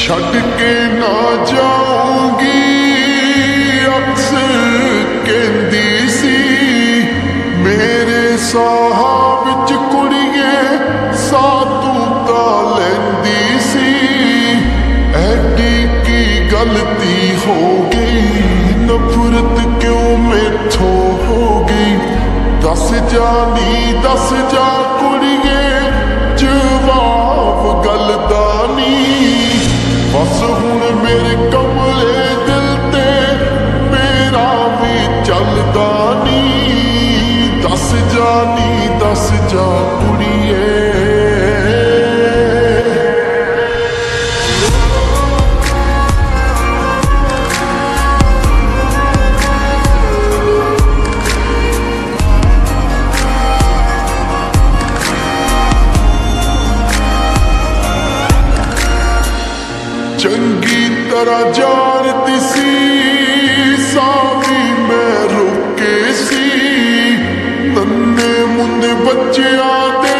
ਛੱਡ ਕੇ ਨਾ ਜਾਊਂਗੀ ਅਕਸਰ ਕਹਿੰਦੀ ਸੀ ਮੇਰੇ ਸਾਹਾਂ ਵਿੱਚ ਕੁੜੀਏ ਸਾਹ ਤੂੰ ਤਾਂ ਲੈਂਦੀ ਸੀ। ਐਡੀ ਕੀ ਗਲਤੀ ਹੋ ਗਈ ਨਫ਼ਰਤ ਕਿਉਂ ਮੈਥੋਂ ਹੋ ਗਈ। ਦੱਸ ਜਾ ਨੀ ਦੱਸ ਜਾ ਕੁੜੀਏ ਜਵਾਬ ਗੱਲ ਦਾ ਨੀ। ਬਸ ਹੁਣ ਮੇਰੇ ਕਮਲੇ ਦਿਲ ਤੇ ਮੇਰਾ ਵੀ ਚੱਲਦਾ ਨੀ। ਦੱਸ ਜਾ ਨੀ ਦੱਸ ਜਾ ਕੁੜੀਏ। ਚੰਗੀ ਤਰ੍ਹਾਂ ਜਾਣਦੀ ਸੀ ਸਾਹ ਵੀ ਮੈਂ ਰੋਕੇ ਸੀ। ਨੰਨੇ ਮੁੰਨੇ ਬੱਚਿਆਂ ਦੇ